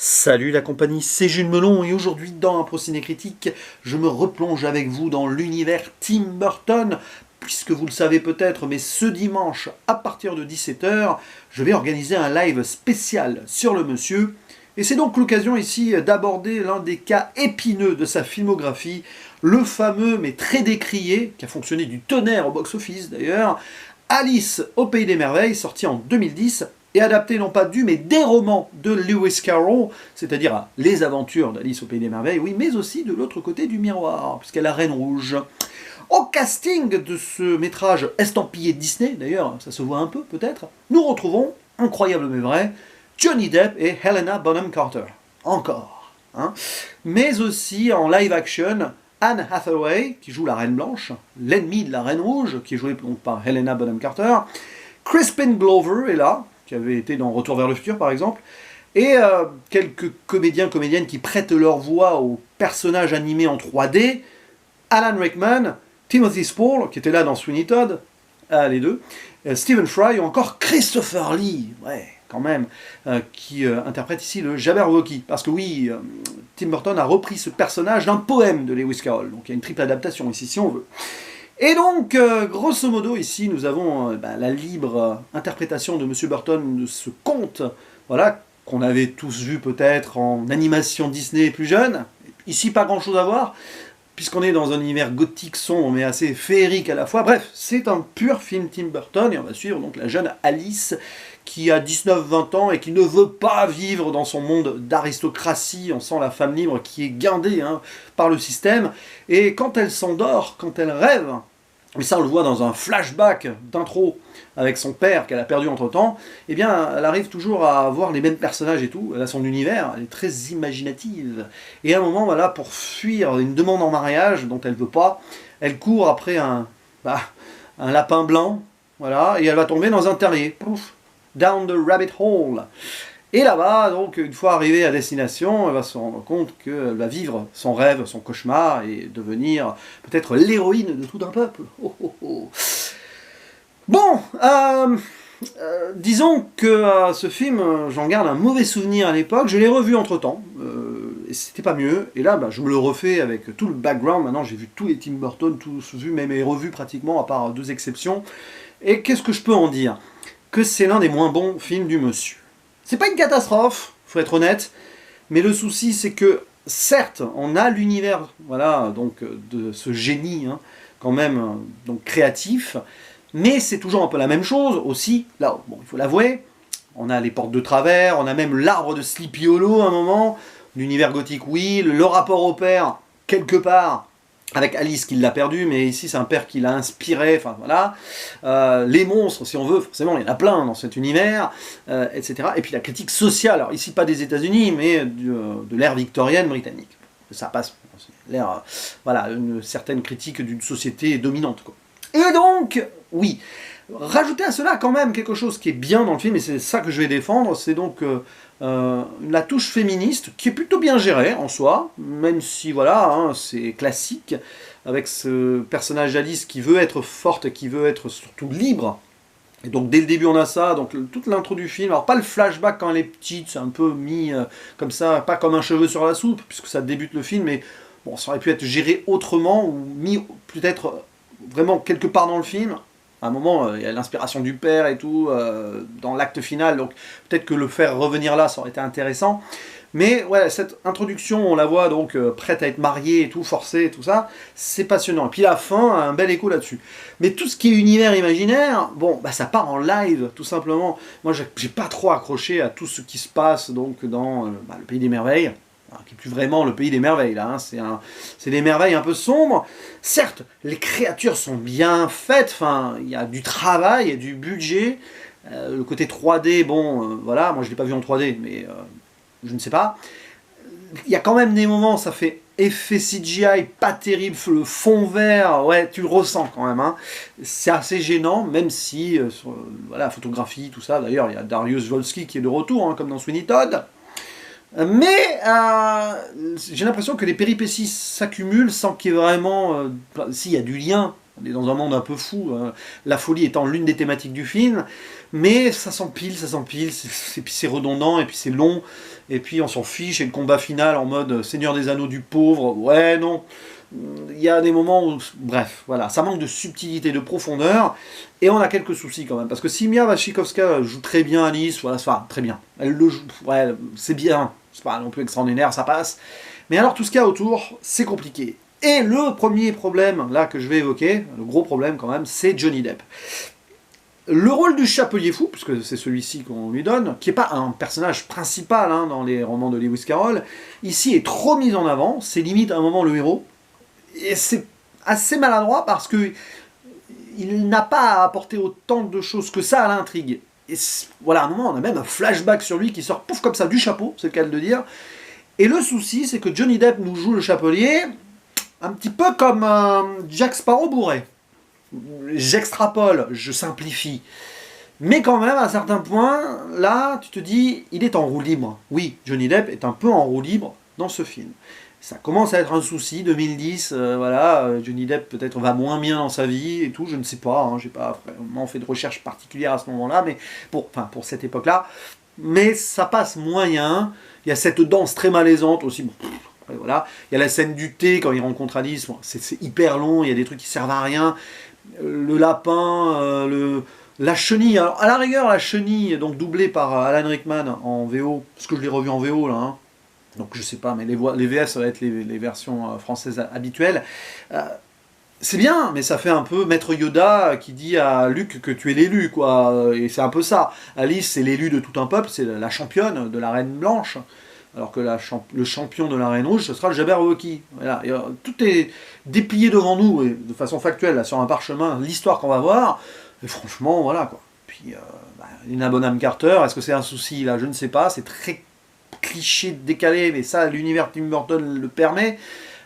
Salut la compagnie, c'est Jules Melon et aujourd'hui dans un Procédé Critique, je me replonge avec vous dans l'univers Tim Burton, puisque vous le savez peut-être, mais ce dimanche à partir de 17h, je vais organiser un live spécial sur le monsieur. Et c'est donc l'occasion ici d'aborder l'un des cas épineux de sa filmographie, le fameux mais très décrié, qui a fonctionné du tonnerre au box-office d'ailleurs, Alice au Pays des Merveilles, sorti en 2010, et adapté non pas du mais des romans de Lewis Carroll, c'est-à-dire les aventures d'Alice au Pays des Merveilles, oui, mais aussi de l'autre côté du miroir, puisqu'elle a la Reine Rouge. Au casting de ce métrage estampillé Disney, d'ailleurs, ça se voit un peu peut-être, nous retrouvons, incroyable mais vrai, Johnny Depp et Helena Bonham Carter. Encore. Hein. Mais aussi en live action, Anne Hathaway, qui joue la Reine Blanche, l'ennemi de la Reine Rouge, qui est jouée donc par Helena Bonham Carter. Crispin Glover est là, qui avait été dans Retour vers le futur par exemple, et quelques comédiennes qui prêtent leur voix aux personnages animés en 3D, Alan Rickman, Timothy Spall, qui était là dans Sweeney Todd, les deux, Stephen Fry ou encore Christopher Lee, ouais, quand même, qui interprète ici le Jabberwocky. Parce que oui, Tim Burton a repris ce personnage d'un poème de Lewis Carroll, donc il y a une triple adaptation ici si on veut. Et donc, grosso modo, ici, nous avons la libre interprétation de M. Burton de ce conte, voilà, qu'on avait tous vu peut-être en animation Disney plus jeune. Ici, pas grand-chose à voir, puisqu'on est dans un univers gothique sombre, mais assez féerique à la fois. Bref, c'est un pur film Tim Burton, et on va suivre donc la jeune Alice, qui a 19-20 ans et qui ne veut pas vivre dans son monde d'aristocratie. On sent la femme libre qui est guindée par le système. Et quand elle s'endort, quand elle rêve, mais ça on le voit dans un flashback d'intro avec son père qu'elle a perdu entre-temps, eh bien elle arrive toujours à voir les mêmes personnages et tout, elle a son univers, elle est très imaginative. Et à un moment, voilà, pour fuir une demande en mariage dont elle veut pas, elle court après un lapin blanc, voilà, et elle va tomber dans un terrier. Pouf, down the rabbit hole. Et là-bas, donc, une fois arrivée à destination, elle va se rendre compte qu'elle va vivre son rêve, son cauchemar, et devenir peut-être l'héroïne de tout un peuple. Oh, oh, oh. Bon, disons que ce film, j'en garde un mauvais souvenir à l'époque. Je l'ai revu entre-temps, et c'était pas mieux. Et là, je me le refais avec tout le background. Maintenant, j'ai vu tous les Tim Burton, tous vus, même et revus pratiquement, à part deux exceptions. Et qu'est-ce que je peux en dire? Que c'est l'un des moins bons films du monsieur. C'est pas une catastrophe, faut être honnête, mais le souci c'est que, certes, on a l'univers, voilà, donc de ce génie, quand même, donc créatif, mais c'est toujours un peu la même chose aussi, là, bon, il faut l'avouer, on a les portes de travers, on a même l'arbre de Sleepy Hollow à un moment, l'univers gothique, oui, le rapport au père, quelque part, avec Alice qui l'a perdu, mais ici c'est un père qui l'a inspiré, enfin voilà. Les monstres, si on veut, forcément, il y en a plein dans cet univers, etc. Et puis la critique sociale, alors ici pas des États-Unis, mais de l'ère victorienne britannique. Ça passe, l'ère, voilà, une certaine critique d'une société dominante, quoi. Et donc, oui, rajouter à cela quand même quelque chose qui est bien dans le film, et c'est ça que je vais défendre, c'est donc la touche féministe, qui est plutôt bien gérée en soi, même si voilà, c'est classique, avec ce personnage d'Alice qui veut être forte, qui veut être surtout libre. Et donc dès le début on a ça, donc toute l'intro du film, alors pas le flashback quand elle est petite, c'est un peu mis comme ça, pas comme un cheveu sur la soupe, puisque ça débute le film, mais bon, ça aurait pu être géré autrement, ou mis peut-être vraiment quelque part dans le film. À un moment, il y a l'inspiration du père et tout, dans l'acte final, donc peut-être que le faire revenir là, ça aurait été intéressant. Mais voilà, cette introduction, on la voit donc prête à être mariée et tout, forcée et tout ça, c'est passionnant. Et puis la fin a un bel écho là-dessus. Mais tout ce qui est univers imaginaire, bon, ça part en live, tout simplement. Moi, j'ai pas trop accroché à tout ce qui se passe donc dans le Pays des Merveilles. Qui n'est plus vraiment le Pays des Merveilles, là, c'est des merveilles un peu sombres. Certes, les créatures sont bien faites, enfin, il y a du travail, il y a du budget. Le côté 3D, bon, voilà, moi je ne l'ai pas vu en 3D, mais je ne sais pas. Il y a quand même des moments, ça fait effet CGI pas terrible, le fond vert, ouais, tu le ressens quand même. C'est assez gênant, même si, voilà, la photographie, tout ça, d'ailleurs, il y a Dariusz Wolski qui est de retour, comme dans Sweeney Todd. Mais j'ai l'impression que les péripéties s'accumulent sans qu'il y ait vraiment... s'il y a du lien, On est dans un monde un peu fou, hein. La folie étant l'une des thématiques du film, mais ça s'empile, et puis c'est redondant, et puis c'est long, et puis on s'en fiche, et le combat final en mode Seigneur des Anneaux du pauvre, ouais, non. Il y a des moments où, bref, voilà, ça manque de subtilité, de profondeur, et on a quelques soucis quand même, parce que si Mia Wasikowska joue très bien Alice, voilà, enfin, très bien, elle le joue, ouais, c'est bien, c'est pas non plus extraordinaire, ça passe, mais alors tout ce qu'il y a autour, c'est compliqué. Et le premier problème, là, que je vais évoquer, le gros problème quand même, c'est Johnny Depp. Le rôle du Chapelier Fou, puisque c'est celui-ci qu'on lui donne, qui n'est pas un personnage principal hein, dans les romans de Lewis Carroll, ici est trop mis en avant, c'est limite à un moment le héros, et c'est assez maladroit parce que il n'a pas à apporter autant de choses que ça à l'intrigue. Et voilà, à un moment, on a même un flashback sur lui qui sort pouf comme ça du chapeau, c'est le cas de le dire. Et le souci, c'est que Johnny Depp nous joue le Chapelier un petit peu comme Jack Sparrow bourré. J'extrapole, je simplifie. Mais quand même, à certains points, là, tu te dis, il est en roue libre. Oui, Johnny Depp est un peu en roue libre dans ce film. Ça commence à être un souci, 2010, voilà, Johnny Depp peut-être va moins bien dans sa vie et tout, je ne sais pas, hein, j'ai pas vraiment fait de recherche particulière à ce moment-là, mais pour cette époque-là, mais ça passe moyen, il y a cette danse très malaisante aussi, bon, voilà. Il y a la scène du thé quand il rencontre Alice, bon, c'est hyper long, il y a des trucs qui servent à rien. Le lapin, la chenille. Alors à la rigueur, la chenille, donc doublée par Alan Rickman en VO, parce que je l'ai revu en VO là. Hein. Donc je sais pas, mais les VS ça va être les versions françaises habituelles. C'est bien, mais ça fait un peu Maître Yoda qui dit à Luke que tu es l'élu, quoi. Et c'est un peu ça. Alice, c'est l'élu de tout un peuple, c'est la championne de la Reine Blanche. Alors que le champion de la Reine Rouge, ce sera le Jabberwocky. Voilà. Et, tout est déplié devant nous, et de façon factuelle, là, sur un parchemin, l'histoire qu'on va voir. Et franchement, voilà, quoi. Puis, Lina Bonham Carter, est-ce que c'est un souci, là? Je ne sais pas. C'est très cliché, décalé, mais ça, l'univers Tim Burton le permet,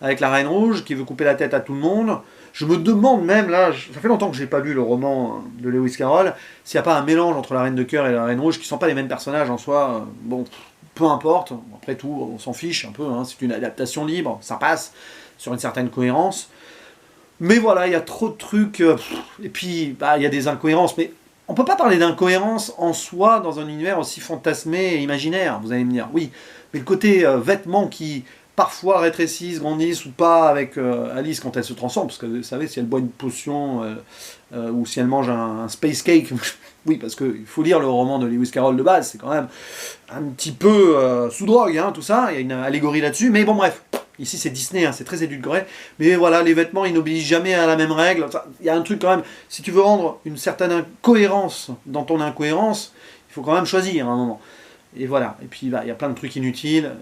avec la Reine Rouge, qui veut couper la tête à tout le monde. Je me demande même, là, ça fait longtemps que je n'ai pas lu le roman de Lewis Carroll, s'il n'y a pas un mélange entre la Reine de Cœur et la Reine Rouge, qui ne sont pas les mêmes personnages en soi. Bon, peu importe, après tout, on s'en fiche un peu, hein, c'est une adaptation libre, ça passe sur une certaine cohérence. Mais voilà, il y a trop de trucs, et puis il y a des incohérences, mais on ne peut pas parler d'incohérence en soi dans un univers aussi fantasmé et imaginaire, vous allez me dire. Oui, mais le côté vêtements qui parfois rétrécissent, grandissent ou pas avec Alice quand elle se transforme, parce que vous savez, si elle boit une potion ou si elle mange un space cake, oui, parce qu'il faut lire le roman de Lewis Carroll de base, c'est quand même un petit peu sous drogue, hein, tout ça, il y a une allégorie là-dessus, mais bon bref, ici c'est Disney, hein, c'est très édulcoré, mais voilà, les vêtements ils n'obéissent jamais à la même règle, il y a un truc quand même, si tu veux rendre une certaine cohérence dans ton incohérence, il faut quand même choisir à un moment, et voilà, et puis il y a plein de trucs inutiles,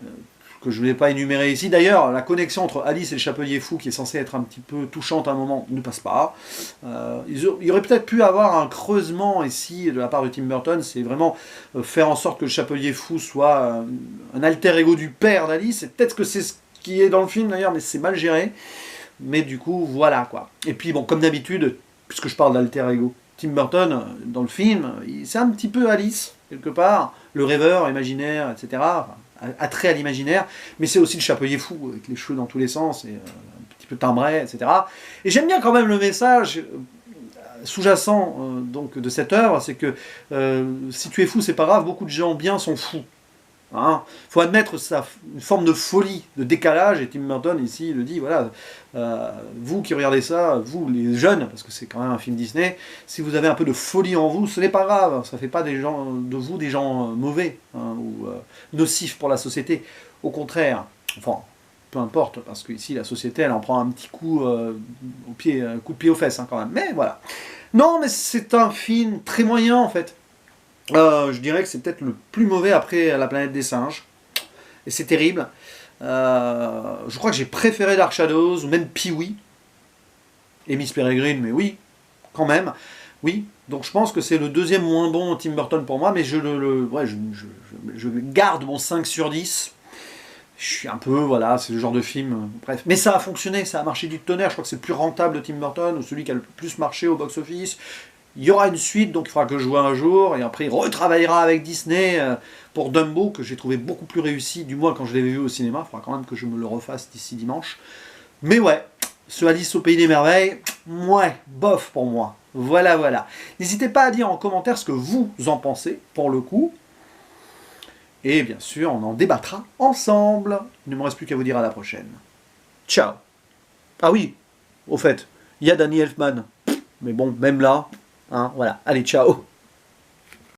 que je ne vais pas énumérer ici. D'ailleurs, la connexion entre Alice et le Chapelier Fou, qui est censée être un petit peu touchante à un moment, ne passe pas. Il y aurait peut-être pu avoir un creusement ici de la part de Tim Burton, c'est vraiment faire en sorte que le Chapelier Fou soit un alter ego du père d'Alice. Et peut-être que c'est ce qui est dans le film d'ailleurs, mais c'est mal géré. Mais du coup, voilà quoi. Et puis bon, comme d'habitude, puisque je parle d'alter ego, Tim Burton, dans le film, c'est un petit peu Alice, quelque part, le rêveur imaginaire, etc., enfin, attrait à l'imaginaire, mais c'est aussi le Chapelier Fou, avec les cheveux dans tous les sens, et un petit peu timbré, etc. Et j'aime bien quand même le message sous-jacent donc de cette œuvre, c'est que si tu es fou, c'est pas grave, beaucoup de gens bien sont fous. Hein, faut admettre une forme de folie, de décalage, et Tim Burton ici le dit, voilà, vous qui regardez ça, vous les jeunes, parce que c'est quand même un film Disney, si vous avez un peu de folie en vous, ce n'est pas grave, ça ne fait pas de vous des gens mauvais, hein, ou nocifs pour la société, au contraire, enfin, peu importe, parce qu'ici la société elle en prend un petit coup coup de pied aux fesses hein, quand même, mais voilà. Non mais c'est un film très moyen en fait. Je dirais que c'est peut-être le plus mauvais après La planète des singes. Et c'est terrible. Je crois que j'ai préféré Dark Shadows, ou même Pee-wee. Et Miss Peregrine, mais oui, quand même. Oui, donc je pense que c'est le deuxième moins bon Tim Burton pour moi, mais je garde mon 5 sur 10. Je suis un peu, voilà, c'est le genre de film, bref. Mais ça a fonctionné, ça a marché du tonnerre. Je crois que c'est le plus rentable de Tim Burton, ou celui qui a le plus marché au box-office. Il y aura une suite, donc il faudra que je joue un jour, et après il retravaillera avec Disney pour Dumbo, que j'ai trouvé beaucoup plus réussi, du moins quand je l'avais vu au cinéma, il faudra quand même que je me le refasse d'ici dimanche. Mais ouais, ce Alice au Pays des Merveilles, ouais, bof pour moi. Voilà, voilà. N'hésitez pas à dire en commentaire ce que vous en pensez, pour le coup. Et bien sûr, on en débattra ensemble. Il ne me reste plus qu'à vous dire à la prochaine. Ciao. Ah oui, au fait, il y a Danny Elfman. Mais bon, même là, hein, voilà. Allez, ciao.